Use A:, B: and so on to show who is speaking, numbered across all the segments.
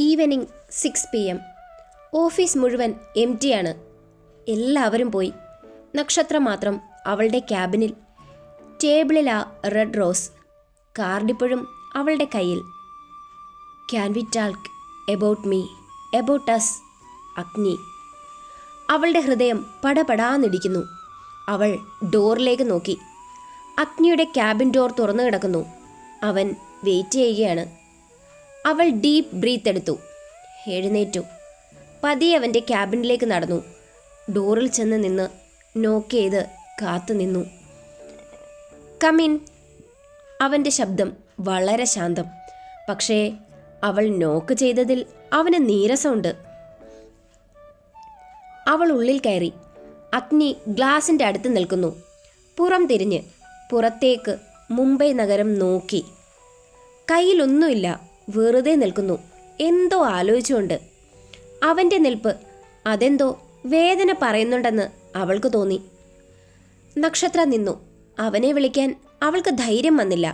A: Evening 6 PM. Office മുഴുവൻ എംറ്റിയാണ്. എല്ലാവരും പോയി. നക്ഷത്ര മാത്രം അവളുടെ ക്യാബിനിൽ. ടേബിളിൽ ആ റെഡ് റോസ് കാർഡിപ്പോഴും അവളുടെ കയ്യിൽ. Can we talk about me, about us, Agni. അവളുടെ ഹൃദയം പടപടാന്നിടിക്കുന്നു. അവൾ ഡോറിലേക്ക് നോക്കി. അഗ്നിയുടെ ക്യാബിൻ ഡോർ തുറന്നു കിടക്കുന്നു. അവൻ വെയിറ്റ് ചെയ്യുകയാണ്. അവൾ ഡീപ്പ് ബ്രീത്ത് എടുത്തു. എഴുന്നേറ്റു. പതിയെ അവൻ്റെ ക്യാബിനിലേക്ക് നടന്നു. ഡോറിൽ ചെന്ന് നിന്ന് നോക്ക് ചെയ്ത് കാത്തു നിന്നു. കമിൻ. അവൻ്റെ ശബ്ദം വളരെ ശാന്തം. പക്ഷേ അവൾ നോക്ക് ചെയ്തതിൽ അവന് നീരസമുണ്ട്. അവൾ ഉള്ളിൽ കയറി. അഗ്നി ഗ്ലാസിൻ്റെ അടുത്ത് നിൽക്കുന്നു. പുറം തിരിഞ്ഞ് പുറത്തേക്ക് മുംബൈ നഗരം നോക്കി. കയ്യിലൊന്നുമില്ല, വെറുതെ നിൽക്കുന്നു. എന്തോ ആലോചിച്ചുകൊണ്ട്. അവൻ്റെ നിൽപ്പ് അതെന്തോ വേദന പറയുന്നുണ്ടെന്ന് അവൾക്ക് തോന്നി. നക്ഷത്ര നിന്നു. അവനെ വിളിക്കാൻ അവൾക്ക് ധൈര്യം വന്നില്ല.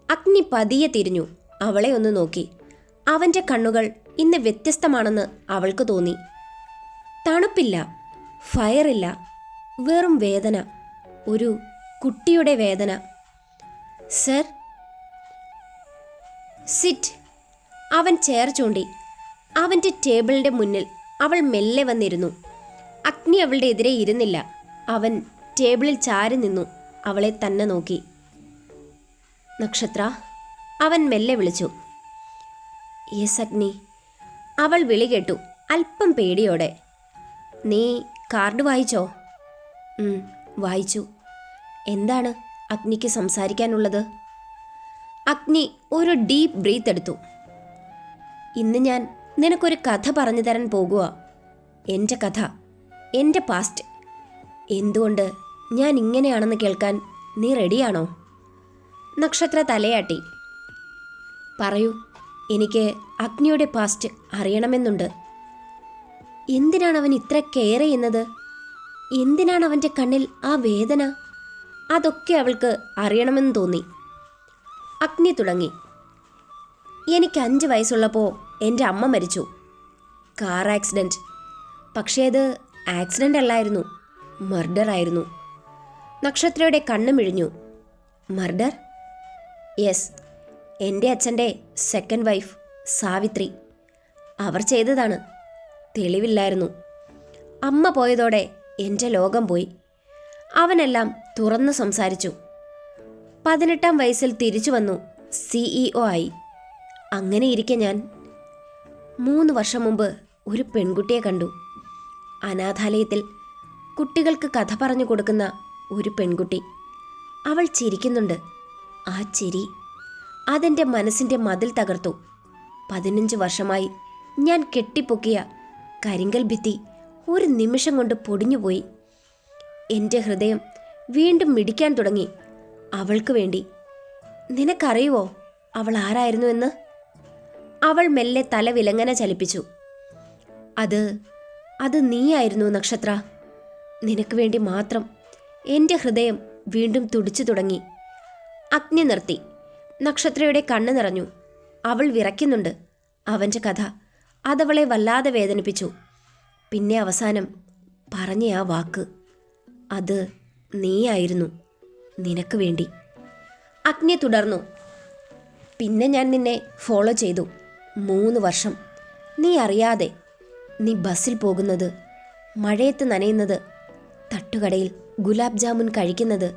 A: അഗ്നി പതിയെ തിരിഞ്ഞു അവളെ ഒന്ന് നോക്കി. അവൻ്റെ കണ്ണുകൾ ഇന്ന് വ്യത്യസ്തമാണെന്ന് അവൾക്ക് തോന്നി. തണുപ്പില്ല, ഫയറില്ല, വെറും വേദന, ഒരു കുട്ടിയുടെ വേദന. സർ. സിറ്റ്. അവൻ ചെയർ ചൂണ്ടി. അവൻ്റെ ടേബിളിൻ്റെ മുന്നിൽ അവൾ മെല്ലെ വന്നിരുന്നു. അഗ്നി അവളുടെ എതിരെ ഇരുന്നില്ല. അവൻ ടേബിളിൽ ചാരി നിന്നു. അവളെ തന്നെ നോക്കി. നക്ഷത്ര. അവൻ മെല്ലെ വിളിച്ചു. യെസ് അഗ്നി. അവൾ വിളി കേട്ടു, അല്പം പേടിയോടെ. നീ കാർഡ് വായിച്ചോ? വായിച്ചു. എന്താണ് അഗ്നിക്ക് സംസാരിക്കാനുള്ളത്? അഗ്നി ഒരു ഡീപ്പ് ബ്രീത്ത് എടുത്തു. ഇന്ന് ഞാൻ നിനക്കൊരു കഥ പറഞ്ഞു തരാൻ പോകുക. എൻ്റെ കഥ, എൻ്റെ പാസ്റ്റ്. എന്തുകൊണ്ട് ഞാൻ ഇങ്ങനെയാണെന്ന് കേൾക്കാൻ നീ റെഡിയാണോ? നക്ഷത്ര തലയാട്ടി. പറയൂ, എനിക്ക് അഗ്നിയുടെ പാസ്റ്റ് അറിയണമെന്നുണ്ട്. എന്തിനാണ് അവൻ ഇത്ര കെയർ ചെയ്യുന്നത്? എന്തിനാണ് അവൻ്റെ കണ്ണിൽ ആ വേദന? അതൊക്കെ അവൾക്ക് അറിയണമെന്ന് തോന്നി. അഗ്നി തുടങ്ങി. എനിക്ക് 5 വയസ്സുള്ളപ്പോൾ എൻ്റെ അമ്മ മരിച്ചു. Car accident. പക്ഷേ അത് ആക്സിഡൻ്റ് അല്ലായിരുന്നു, മർഡർ ആയിരുന്നു. നക്ഷത്രയുടെ കണ്ണ് മിഴിഞ്ഞു. മർഡർ? യെസ്. എൻ്റെ അച്ഛൻ്റെ സെക്കൻഡ് വൈഫ് സാവിത്രി. അവർ ചെയ്തതാണ്. തെളിവില്ലായിരുന്നു. അമ്മ പോയതോടെ എൻ്റെ ലോകം പോയി. അവനെല്ലാം തുറന്നു സംസാരിച്ചു. 18-ാം വയസ്സിൽ തിരിച്ചു വന്നു. CEO ആയി. അങ്ങനെ ഇരിക്കെ ഞാൻ 3 വർഷം മുമ്പ് ഒരു പെൺകുട്ടിയെ കണ്ടു. അനാഥാലയത്തിൽ കുട്ടികൾക്ക് കഥ പറഞ്ഞു കൊടുക്കുന്ന ഒരു പെൺകുട്ടി. അവൾ ചിരിക്കുന്നുണ്ട്. ആ ചിരി അതെൻ്റെ മനസ്സിൻ്റെ മതിൽ തകർത്തു. 15 വർഷമായി ഞാൻ കെട്ടിപ്പൊക്കിയ കരിങ്കൽ ഭിത്തി ഒരു നിമിഷം കൊണ്ട് പൊടിഞ്ഞുപോയി. എൻ്റെ ഹൃദയം വീണ്ടും മിടിക്കാൻ തുടങ്ങി. അവൾക്ക് വേണ്ടി. നിനക്കറിയുവോ അവൾ ആരായിരുന്നു എന്ന്? അവൾ മെല്ലെ തല വിലങ്ങനെ ചലിപ്പിച്ചു. അത് നീയായിരുന്നു നക്ഷത്ര. നിനക്ക് വേണ്ടി മാത്രം. എൻ്റെ ഹൃദയം വീണ്ടും തുടിച്ചു തുടങ്ങി. അഗ്നി നിർത്തി. നക്ഷത്രയുടെ കണ്ണ് നിറഞ്ഞു. അവൾ വിറയ്ക്കുന്നുണ്ട്. അവൻ്റെ കഥ അതവളെ വല്ലാതെ വേദനിപ്പിച്ചു. പിന്നെ അവസാനം പറഞ്ഞ ആ വാക്ക്, അത് നീയായിരുന്നു. നിനക്ക് വേണ്ടി. അഗ്നി തുടർന്നു. പിന്നെ ഞാൻ നിന്നെ ഫോളോ ചെയ്തു 3 വർഷം. നീ അറിയാതെ. നീ ബസ്സിൽ പോകുന്നത്, മഴയത്ത് നനയുന്നത്, തട്ടുകടയിൽ ഗുലാബ് ജാമുൻ കഴിക്കുന്നത്,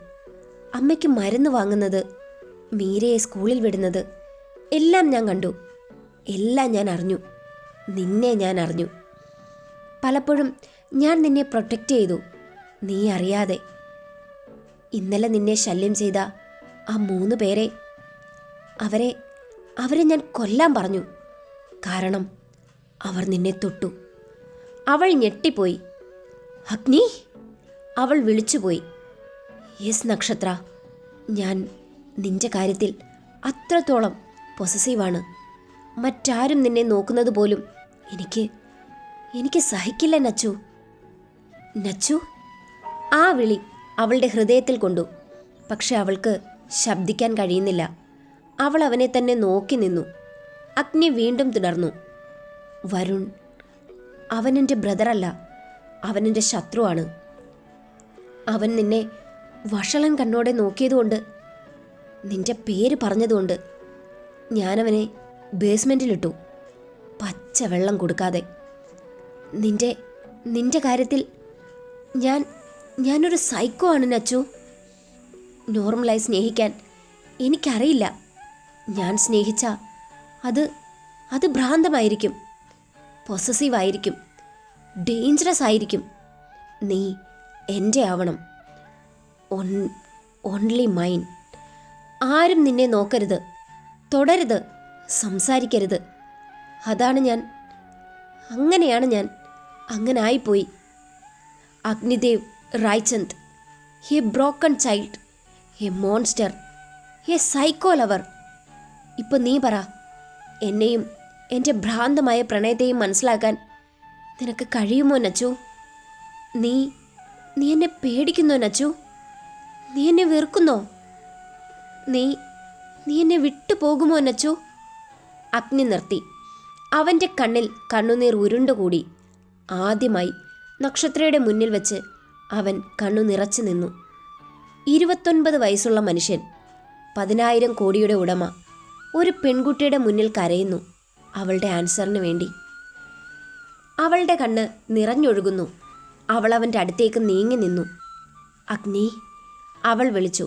A: അമ്മയ്ക്ക് മരുന്ന് വാങ്ങുന്നത്, മീരയെ സ്കൂളിൽ വിടുന്നത്, എല്ലാം ഞാൻ കണ്ടു. എല്ലാം ഞാൻ അറിഞ്ഞു. നിന്നെ ഞാൻ അറിഞ്ഞു. പലപ്പോഴും ഞാൻ നിന്നെ പ്രൊട്ടക്റ്റ് ചെയ്തു, നീ അറിയാതെ. ഇന്നലെ നിന്നെ ശല്യം ചെയ്ത ആ 3 പേരെ, അവരെ ഞാൻ കൊല്ലാൻ പറഞ്ഞു. കാരണം അവർ നിന്നെ തൊട്ടു. അവൾ ഞെട്ടിപ്പോയി. അഗ്നി. അവൾ വിളിച്ചുപോയി. യെസ് നക്ഷത്ര. ഞാൻ നിന്റെ കാര്യത്തിൽ അത്രത്തോളം പൊസസീവാണ്. മറ്റാരും നിന്നെ നോക്കുന്നത് പോലും എനിക്ക് സഹിക്കില്ല നച്ചു. നച്ചു. ആ വിളി അവളുടെ ഹൃദയത്തിൽ കൊണ്ടു. പക്ഷെ അവൾക്ക് ശബ്ദിക്കാൻ കഴിയുന്നില്ല. അവൾ അവനെ തന്നെ നോക്കി നിന്നു. അഗ്നി വീണ്ടും തുടർന്നു. വരുൺ, അവനെൻ്റെ ബ്രദറല്ല, അവനെൻ്റെ ശത്രുവാണ്. അവൻ നിന്നെ വഷളൻ കണ്ണോടെ നോക്കിയതുകൊണ്ട്, നിന്റെ പേര് പറഞ്ഞതുകൊണ്ട് ഞാനവനെ ബേസ്മെൻറ്റിലിട്ടു, പച്ചവെള്ളം കൊടുക്കാതെ. നിന്റെ കാര്യത്തിൽ ഞാനൊരു സൈക്കോ ആണ് നച്ചു. നോർമലായി സ്നേഹിക്കാൻ എനിക്കറിയില്ല. ഞാൻ സ്നേഹിച്ച അത് ഭ്രാന്തമായിരിക്കും, പൊസസീവായിരിക്കും, ഡേഞ്ചറസ് ആയിരിക്കും. നീ എൻ്റെ ആവണം, ഓൺലി മൈൻ. ആരും നിന്നെ നോക്കരുത്, തൊടരുത്, സംസാരിക്കരുത്. അതാണ് ഞാൻ. അങ്ങനെയാണ് ഞാൻ. അങ്ങനായിപ്പോയി. Agnidev Raichand, a broken child, a monster, a psycho lover. ഇപ്പം നീ പറ, എന്നെയും എൻ്റെ ഭ്രാന്തമായ പ്രണയത്തെയും മനസ്സിലാക്കാൻ നിനക്ക് കഴിയുമോ നച്ചു? നീ എന്നെ പേടിക്കുന്നോ നച്ചു? നീ എന്നെ വെറുക്കുന്നോ? നീ എന്നെ വിട്ടു പോകുമോ നച്ചു? അഗ്നി നിർത്തി. അവൻ്റെ കണ്ണിൽ കണ്ണുനീർ ഉരുണ്ടുകൂടി. ആദ്യമായി നക്ഷത്രയുടെ മുന്നിൽ വെച്ച് അവൻ കണ്ണു നിറച്ചു നിന്നു. 29 വയസ്സുള്ള മനുഷ്യൻ, 10,000 കോടിയുടെ ഉടമ, ഒരു പെൺകുട്ടിയുടെ മുന്നിൽ കരയുന്നു അവളുടെ ആൻസറിന് വേണ്ടി. അവളുടെ കണ്ണ് നിറഞ്ഞൊഴുകുന്നു. അവൾ അവൻ്റെ അടുത്തേക്ക് നീങ്ങി നിന്നു. അഗ്നി, അവൾ വിളിച്ചു.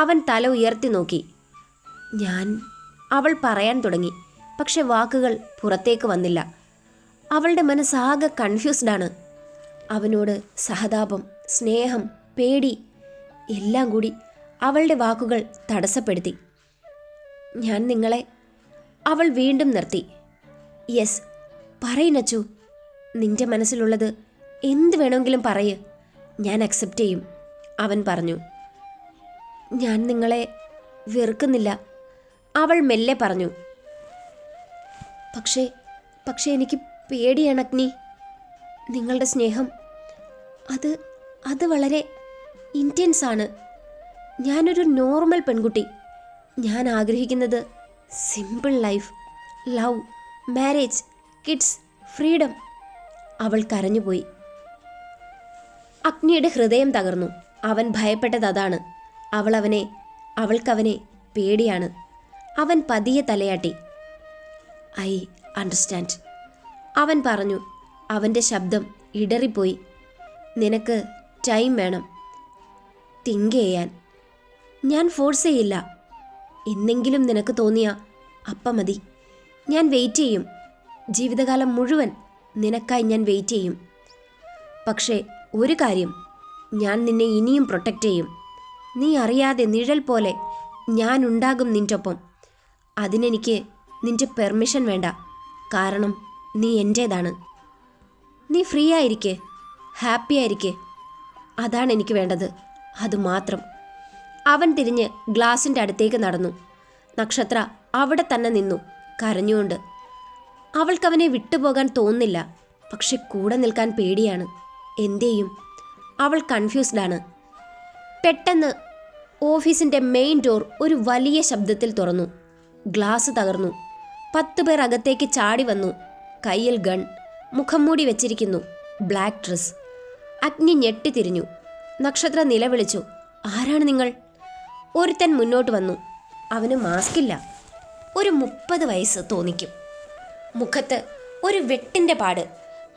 A: അവൻ തല ഉയർത്തി നോക്കി. അവൾ പറയാൻ തുടങ്ങി. പക്ഷെ വാക്കുകൾ പുറത്തേക്ക് വന്നില്ല. അവളുടെ മനസ്സാകെ കൺഫ്യൂസ്ഡാണ്. അവനോട് സഹതാപം, സ്നേഹം, പേടി എല്ലാം കൂടി അവളുടെ വാക്കുകൾ തടസ്സപ്പെടുത്തി. ഞാൻ നിങ്ങളെ. അവൾ വീണ്ടും നിർത്തി. യെസ്, പറയിനച്ചു. നിന്റെ മനസ്സിലുള്ളത് എന്ത് വേണമെങ്കിലും പറയ്, ഞാൻ അക്സെപ്റ്റ് ചെയ്യും. അവൻ പറഞ്ഞു. ഞാൻ നിങ്ങളെ വെറുക്കുന്നില്ല, അവൾ മെല്ലെ പറഞ്ഞു. പക്ഷേ എനിക്ക് പേടിയാണ് അഗ്നി. നിങ്ങളുടെ സ്നേഹം അത് വളരെ ഇൻറ്റൻസ് ആണ്. ഞാനൊരു നോർമൽ പെൺകുട്ടി. ഞാൻ ആഗ്രഹിക്കുന്നത് simple life, love, marriage, kids, freedom. അവൾ കരഞ്ഞുപോയി. അഗ്നിയുടെ ഹൃദയം തകർന്നു. അവൻ ഭയപ്പെട്ടത് അതാണ്. അവൾക്കവനെ പേടിയാണ്. അവൻ പതിയെ തലയാട്ടി. ഐ അണ്ടർസ്റ്റാൻഡ്, അവൻ പറഞ്ഞു. അവൻ്റെ ശബ്ദം ഇടറിപ്പോയി. നിനക്ക് ടൈം വേണം തിങ്ക് ചെയ്യാൻ. ഞാൻ ഫോഴ്സ് ചെയ്യില്ല. എന്നെങ്കിലും നിനക്ക് തോന്നിയ അപ്പം മതി. ഞാൻ വെയിറ്റ് ചെയ്യും. ജീവിതകാലം മുഴുവൻ നിനക്കായി ഞാൻ വെയിറ്റ് ചെയ്യും. പക്ഷേ ഒരു കാര്യം, ഞാൻ നിന്നെ ഇനിയും പ്രൊട്ടക്റ്റ് ചെയ്യും. നീ അറിയാതെ നിഴൽ പോലെ ഞാൻ ഉണ്ടാകും നിൻ്റൊപ്പം. അതിനെനിക്ക് നിൻ്റെ പെർമിഷൻ വേണ്ട. കാരണം നീ എൻ്റേതാണ്. നീ ഫ്രീ ആയിരിക്കെ, ഹാപ്പി ആയിരിക്കെ. അതാണ് എനിക്ക് വേണ്ടത്, അതുമാത്രം. അവൻ തിരിഞ്ഞ് ഗ്ലാസിൻ്റെ അടുത്തേക്ക് നടന്നു. നക്ഷത്ര അവിടെ തന്നെ നിന്നു, കരഞ്ഞുകൊണ്ട്. അവൾക്കവനെ വിട്ടുപോകാൻ തോന്നില്ല. പക്ഷെ കൂടെ നിൽക്കാൻ പേടിയാണ്. എന്തെയും? അവൾ കൺഫ്യൂസ്ഡാണ്. പെട്ടെന്ന് ഓഫീസിൻ്റെ മെയിൻ ഡോർ ഒരു വലിയ ശബ്ദത്തിൽ തുറന്നു. ഗ്ലാസ് തകർന്നു. 10 പേർ അകത്തേക്ക് ചാടി വന്നു. കയ്യിൽ ഗൺ, മുഖം മൂടി വെച്ചിരിക്കുന്നു, ബ്ലാക്ക് ഡ്രസ്. അഗ്നി ഞെട്ടിത്തിരിഞ്ഞു. നക്ഷത്ര നിലവിളിച്ചു. ആരാണ് നിങ്ങൾ? ഒരുത്തൻ മുന്നോട്ട് വന്നു. അവന് മാസ്കില്ല. ഒരു 30 വയസ്സ് തോന്നിക്കും. മുഖത്ത് ഒരു വെട്ടിൻ്റെ പാട്,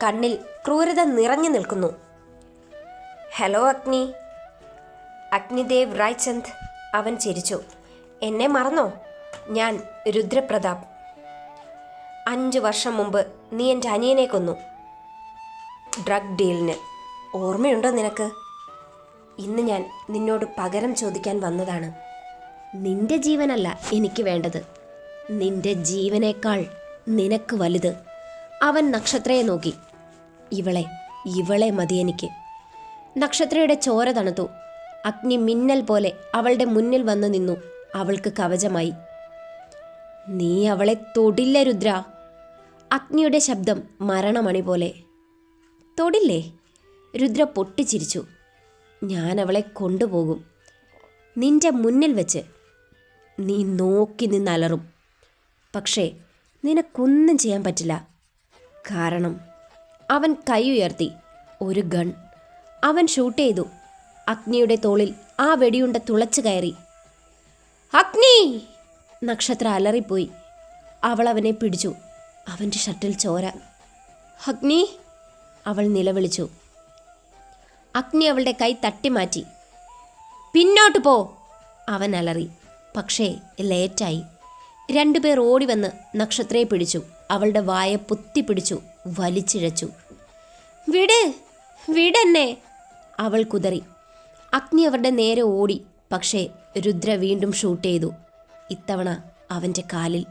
A: കണ്ണിൽ ക്രൂരത നിറഞ്ഞു നിൽക്കുന്നു. ഹലോ അഗ്നി. അഗ്നിദേവ് റായ്ചന്ദ്. അവൻ ചിരിച്ചു. എന്നെ മറന്നോ? ഞാൻ രുദ്രപ്രതാപ്. 5 വർഷം മുമ്പ് നീ എൻ്റെ അനിയനെ കൊന്നു, ഡ്രഗ് ഡീലിന്. ഓർമ്മയുണ്ടോ നിനക്ക്? ഇന്ന് ഞാൻ നിന്നോട് പകരം ചോദിക്കാൻ വന്നതാണ്. നിന്റെ ജീവനല്ല എനിക്ക് വേണ്ടത്, നിന്റെ ജീവനേക്കാൾ നിനക്ക് വലുത്. അവൻ നക്ഷത്രയെ നോക്കി. ഇവളെ മതി എനിക്ക്. നക്ഷത്രയുടെ ചോര തണുത്തു. അഗ്നി മിന്നൽ പോലെ അവളുടെ മുന്നിൽ വന്നു നിന്നു. അവൾക്ക് കവചമായി. നീ അവളെ തൊടില്ല രുദ്ര. അഗ്നിയുടെ ശബ്ദം മരണമണി പോലെ. തൊടില്ലേ? രുദ്ര പൊട്ടിച്ചിരിച്ചു. ഞാൻ അവളെ കൊണ്ടുപോകും. നിന്റെ മുന്നിൽ വെച്ച്. നീ നോക്കി നിന്നലറും. പക്ഷേ നിനക്കൊന്നും ചെയ്യാൻ പറ്റില്ല. കാരണം അവൻ കൈ ഉയർത്തി. ഒരു ഗൺ. അവൻ ഷൂട്ട് ചെയ്തു. അഗ്നിയുടെ തോളിൽ ആ വെടിയുണ്ട തുളച്ചു കയറി. അഗ്നി! നക്ഷത്ര അലറിപ്പോയി. അവൾ അവനെ പിടിച്ചു. അവൻ്റെ ഷർട്ടിൽ ചോര. അഗ്നി! അവൾ നിലവിളിച്ചു. അഗ്നി അവളുടെ കൈ തട്ടിമാറ്റി. പിന്നോട്ട് പോ! അവൻ അലറി. പക്ഷേ ലേറ്റായി. രണ്ടുപേർ ഓടി വന്ന് നക്ഷത്രയെ പിടിച്ചു. അവളുടെ വായ പൊത്തിപ്പിടിച്ചു, വലിച്ചിഴച്ചു. വിട്, വിടെന്നെ! അവൾ കുതറി. അഗ്നി അവരുടെ നേരെ ഓടി. പക്ഷേ രുദ്ര വീണ്ടും ഷൂട്ട് ചെയ്തു. ഇത്തവണ അവൻ്റെ കാലിൽ.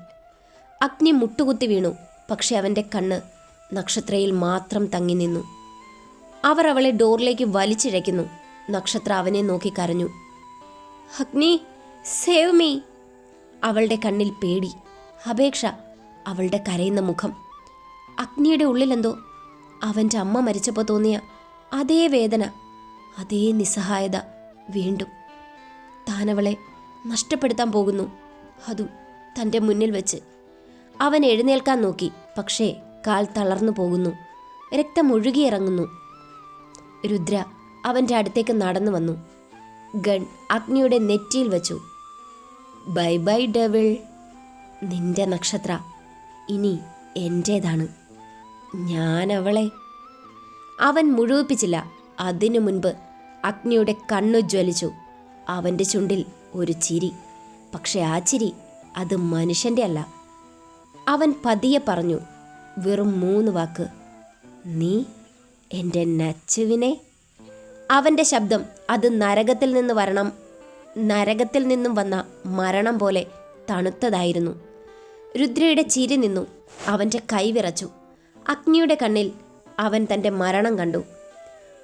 A: അഗ്നി മുട്ടുകുത്തി വീണു. പക്ഷെ അവൻ്റെ കണ്ണ് നക്ഷത്രയിൽ മാത്രം തങ്ങി നിന്നു. അവർ അവളെ ഡോറിലേക്ക് വലിച്ചിഴയ്ക്കുന്നു. നക്ഷത്ര അവനെ നോക്കി കരഞ്ഞു. അഗ്നി, സേവ് മീ! അവളുടെ കണ്ണിൽ പേടി, അപേക്ഷ, അവളുടെ കരയുന്ന മുഖം. അഗ്നിയുടെ ഉള്ളിലെന്തോ അവൻ്റെ അമ്മ മരിച്ചപ്പോൾ തോന്നിയ അതേ വേദന, അതേ നിസ്സഹായത വീണ്ടും. താനവളെ നഷ്ടപ്പെടുത്താൻ പോകുന്നു, അതും തൻ്റെ മുന്നിൽ വെച്ച്. അവൻ എഴുന്നേൽക്കാൻ നോക്കി. പക്ഷേ കാൽ തളർന്നു പോകുന്നു. രക്തം ഒഴുകിയിറങ്ങുന്നു. രുദ്ര അവൻ്റെ അടുത്തേക്ക് നടന്നു വന്നു. ഗൺ അഗ്നിയുടെ നെറ്റിയിൽ വെച്ചു. Bye bye devil. നിന്റെ നക്ഷത്ര ഇനി എൻ്റേതാണ്. ഞാൻ അവളെ. അവൻ മുഴുവിപ്പിച്ചില്ല. അതിനു മുൻപ് അഗ്നിയുടെ കണ്ണു ജ്വലിച്ചു. അവൻ്റെ ചുണ്ടിൽ ഒരു ചിരി. പക്ഷെ ആ ചിരി അത് മനുഷ്യൻ്റെ അല്ല. അവൻ പതിയെ പറഞ്ഞു, വെറും 3 വാക്ക്. നീ എൻ്റെ നച്ചുവിനെ. അവൻ്റെ ശബ്ദം അത് നരകത്തിൽ നിന്നും വന്ന മരണം പോലെ തണുത്തതായിരുന്നു. രുദ്രയുടെ ചിരി നിന്നു. അവൻ്റെ കൈ വിറച്ചു. അഗ്നിയുടെ കണ്ണിൽ അവൻ തൻ്റെ മരണം കണ്ടു.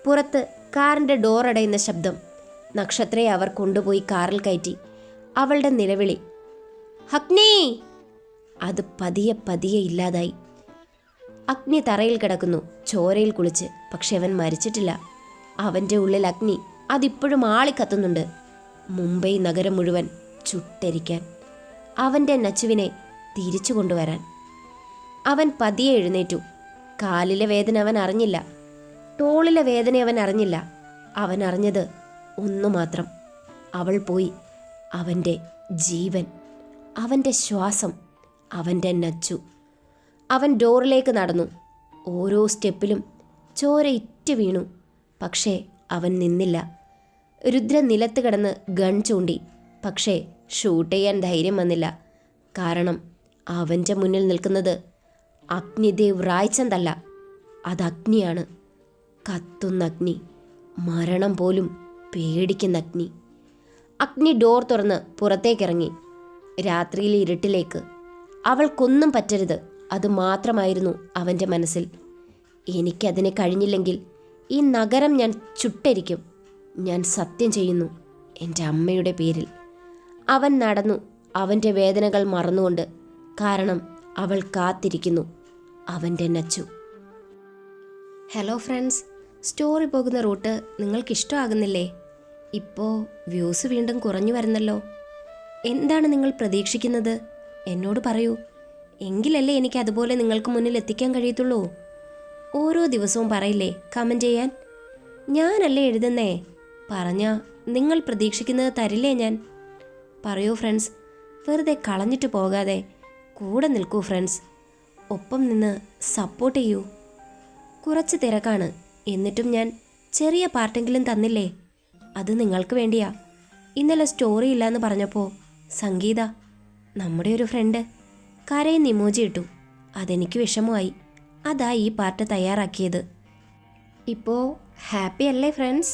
A: പുറത്ത് കാറിൻ്റെ ഡോറടയുന്ന ശബ്ദം. നക്ഷത്രയെ അവർ കൊണ്ടുപോയി കാറിൽ കയറ്റി. അവളുടെ നിലവിളി, അഗ്നി! അത് പതിയെ പതിയെ ഇല്ലാതായി. അഗ്നി തറയിൽ കിടക്കുന്നു, ചോരയിൽ കുളിച്ച്. പക്ഷെ അവൻ മരിച്ചിട്ടില്ല. അവൻ്റെ ഉള്ളിൽ അഗ്നി അതിപ്പോഴും ആളിക്കത്തുന്നുണ്ട്. മുംബൈ നഗരം മുഴുവൻ ചുട്ടരിക്കാൻ, അവൻ്റെ നച്ചുവിനെ തിരിച്ചു കൊണ്ടുവരാൻ. അവൻ പതിയെ എഴുന്നേറ്റു. കാലിലെ വേദന അവൻ അറിഞ്ഞില്ല. തോളിലെ വേദന അവൻ അറിഞ്ഞില്ല. അവൻ അറിഞ്ഞത് ഒന്നു മാത്രം. അവൾ പോയി. അവൻ്റെ ജീവൻ, അവൻ്റെ ശ്വാസം, അവൻ്റെ നച്ചു. അവൻ ഡോറിലേക്ക് നടന്നു. ഓരോ സ്റ്റെപ്പിലും ചോര ഇറ്റ് വീണു. പക്ഷേ അവൻ നിന്നില്ല. രുദ്ര നിലത്ത് കിടന്ന് ഗൺ ചൂണ്ടി. പക്ഷേ ഷൂട്ട് ചെയ്യാൻ ധൈര്യം വന്നില്ല. കാരണം അവൻ്റെ മുന്നിൽ നിൽക്കുന്നത് അഗ്നിദേവ് റായ്ചന്ദല്ല, അത് അഗ്നിയാണ്. കത്തുന്ന അഗ്നി, മരണം പോലും പേടിക്കുന്ന അഗ്നി. അഗ്നി ഡോർ തുറന്ന് പുറത്തേക്കിറങ്ങി. രാത്രിയിലെ ഇരുട്ടിലേക്ക്. അവൾക്കൊന്നും പറ്റരുത്, അത് മാത്രമായിരുന്നു അവൻ്റെ മനസ്സിൽ. എനിക്കതിനെ കഴിഞ്ഞില്ലെങ്കിൽ ഈ നഗരം ഞാൻ ചുട്ടരിക്കും. ഞാൻ സത്യം ചെയ്യുന്നു, എൻ്റെ അമ്മയുടെ പേരിൽ. അവൻ നടന്നു, അവൻ്റെ വേദനകൾ മറന്നുകൊണ്ട്. കാരണം അവൾ കാത്തിരിക്കുന്നു, അവൻ്റെ നച്ചു. ഹലോ ഫ്രണ്ട്സ്, സ്റ്റോറി പോകുന്ന റൂട്ട് നിങ്ങൾക്കിഷ്ടമാകുന്നില്ലേ? ഇപ്പോൾ വ്യൂസ് വീണ്ടും കുറഞ്ഞു വരുന്നല്ലോ. എന്താണ് നിങ്ങൾ പ്രതീക്ഷിക്കുന്നത്? എന്നോട് പറയൂ. എങ്കിലല്ലേ എനിക്ക് അതുപോലെ നിങ്ങൾക്ക് മുന്നിൽ എത്തിക്കാൻ കഴിയത്തുള്ളൂ. ഓരോ ദിവസവും പറയില്ലേ കമൻറ്റ് ചെയ്യാൻ? ഞാനല്ലേ എഴുതുന്നേ. പറഞ്ഞാൽ നിങ്ങൾ പ്രതീക്ഷിക്കുന്നത് തരില്ലേ ഞാൻ? പറയൂ ഫ്രണ്ട്സ്, വെറുതെ കളഞ്ഞിട്ട് പോകാതെ കൂടെ നിൽക്കൂ ഫ്രണ്ട്സ്. ഒപ്പം നിന്ന് സപ്പോർട്ട് ചെയ്യൂ. കുറച്ച് തിരക്കാണ്, എന്നിട്ടും ഞാൻ ചെറിയ പാർട്ടെങ്കിലും തന്നില്ലേ. അത് നിങ്ങൾക്ക് വേണ്ടിയാ. ഇന്നലെ സ്റ്റോറി ഇല്ലയെന്ന് പറഞ്ഞപ്പോൾ സംഗീത, നമ്മുടെ ഒരു ഫ്രണ്ട്, കരയുന്ന ഇമോജി ഇട്ടു. അതെനിക്ക് വിഷമമായി. അതാ ഈ പാർട്ട് തയ്യാറാക്കിയത്. ഇപ്പോൾ ഹാപ്പി അല്ലേ ഫ്രണ്ട്സ്?